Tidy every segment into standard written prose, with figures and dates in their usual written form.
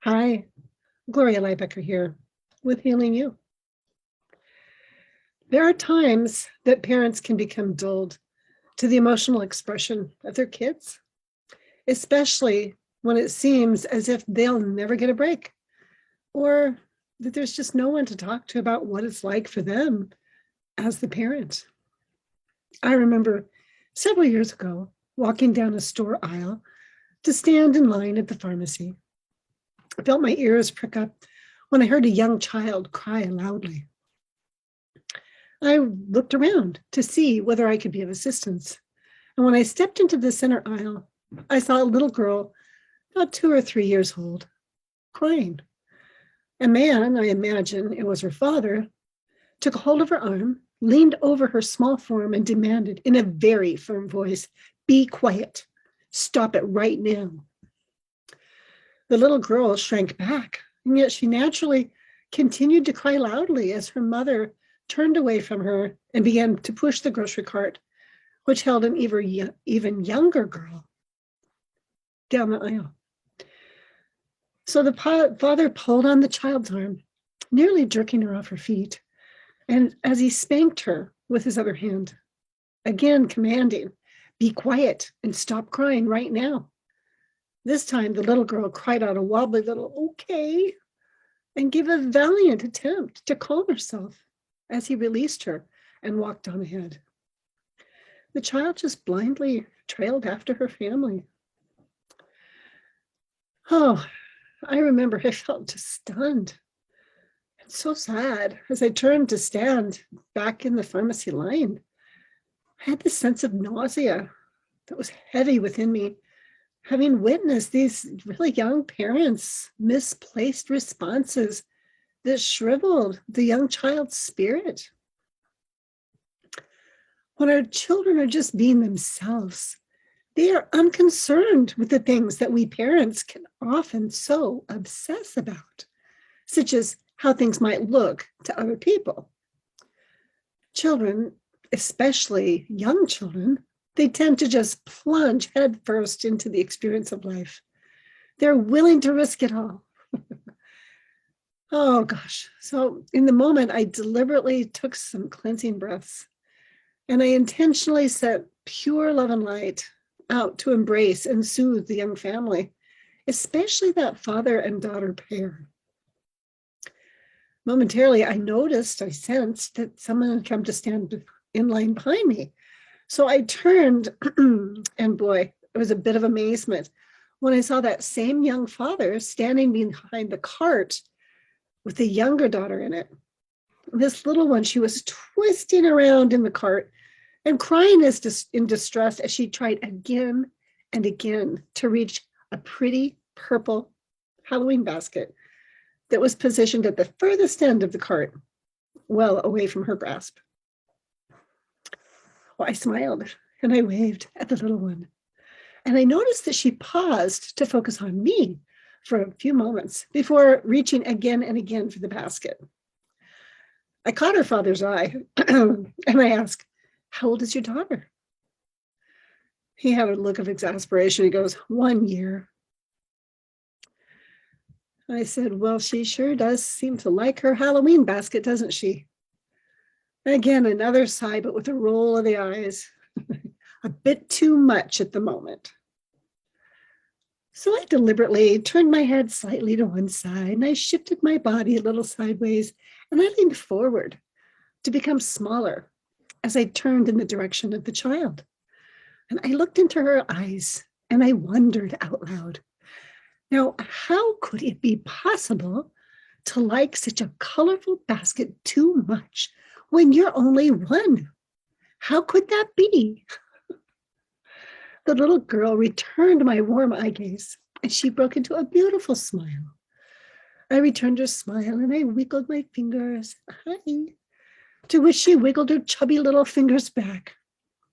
Hi, Gloria Lybecker here with Healing You. There are times that parents can become dulled to the emotional expression of their kids, especially when it seems as if they'll never get a break or that there's just no one to talk to about what it's like for them as the parent. I remember several years ago walking down a store aisle to stand in line at the pharmacy. I felt my ears prick up when I heard a young child cry loudly. I looked around to see whether I could be of assistance. And when I stepped into the center aisle, I saw a little girl, about 2 or 3 years old, crying. A man, I imagine it was her father, took a hold of her arm, leaned over her small form, and demanded in a very firm voice, "Be quiet. Stop it right now." The little girl shrank back, and yet she naturally continued to cry loudly as her mother turned away from her and began to push the grocery cart, which held an even younger girl, down the aisle. So the father pulled on the child's arm, nearly jerking her off her feet, and as he spanked her with his other hand, again commanding, "Be quiet and stop crying right now." This time, the little girl cried out a wobbly little "okay" and gave a valiant attempt to calm herself as he released her and walked on ahead. The child just blindly trailed after her family. Oh, I remember I felt just stunned and so sad as I turned to stand back in the pharmacy line. I had this sense of nausea that was heavy within me, having witnessed these really young parents' misplaced responses that shriveled the young child's spirit. When our children are just being themselves, they are unconcerned with the things that we parents can often so obsess about, such as how things might look to other people. Children, especially young children, they tend to just plunge headfirst into the experience of life. They're willing to risk it all. Oh gosh. So in the moment, I deliberately took some cleansing breaths and I intentionally set pure love and light out to embrace and soothe the young family, especially that father and daughter pair. Momentarily, I sensed that someone had come to stand in line behind me. So I turned, and boy, it was a bit of amazement when I saw that same young father standing behind the cart with the younger daughter in it. This little one, she was twisting around in the cart and crying in distress as she tried again and again to reach a pretty purple Halloween basket that was positioned at the furthest end of the cart, well away from her grasp. Well, I smiled and I waved at the little one. And I noticed that she paused to focus on me for a few moments before reaching again and again for the basket. I caught her father's eye and I asked, "How old is your daughter?" He had a look of exasperation. He goes, "1 year." I said, "Well, she sure does seem to like her Halloween basket, doesn't she?" Again, another sigh, but with a roll of the eyes. A bit too much at the moment. So I deliberately turned my head slightly to one side and I shifted my body a little sideways and I leaned forward to become smaller as I turned in the direction of the child. And I looked into her eyes and I wondered out loud, now, how could it be possible to like such a colorful basket too much when you're only 1? How could that be? The little girl returned my warm eye gaze and she broke into a beautiful smile. I returned her smile and I wiggled my fingers, "Hi," to which she wiggled her chubby little fingers back.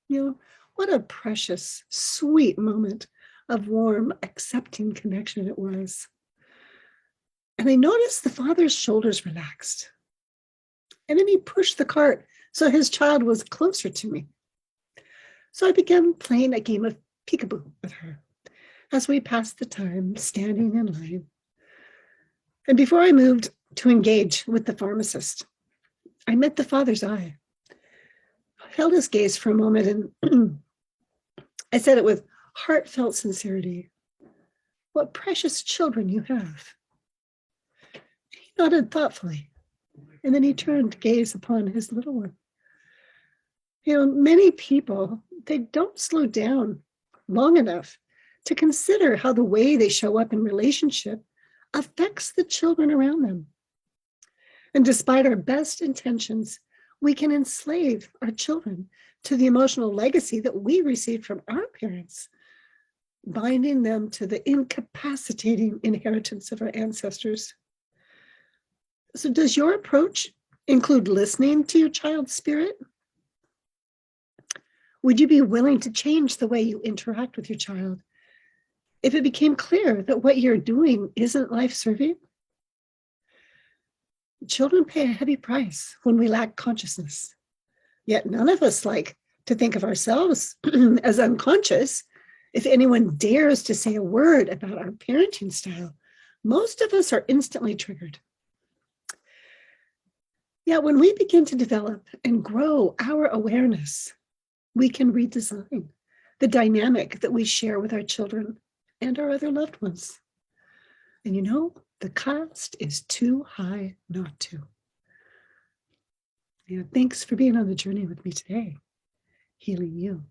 What a precious, sweet moment of warm, accepting connection it was. And I noticed the father's shoulders relaxed. And then he pushed the cart so his child was closer to me. So I began playing a game of peekaboo with her as we passed the time standing in line. And before I moved to engage with the pharmacist, I met the father's eye. I held his gaze for a moment and I said it with heartfelt sincerity. What precious children you have. He nodded thoughtfully, and then he turned to gaze upon his little one. Many people, they don't slow down long enough to consider how the way they show up in relationship affects the children around them. And despite our best intentions, we can enslave our children to the emotional legacy that we received from our parents, binding them to the incapacitating inheritance of our ancestors. So does your approach include listening to your child's spirit? Would you be willing to change the way you interact with your child if it became clear that what you're doing isn't life-serving? Children pay a heavy price when we lack consciousness. Yet none of us like to think of ourselves as unconscious. If anyone dares to say a word about our parenting style, most of us are instantly triggered. Yet when we begin to develop and grow our awareness, we can redesign the dynamic that we share with our children and our other loved ones. And the cost is too high not to. Thanks for being on the journey with me today, healing you.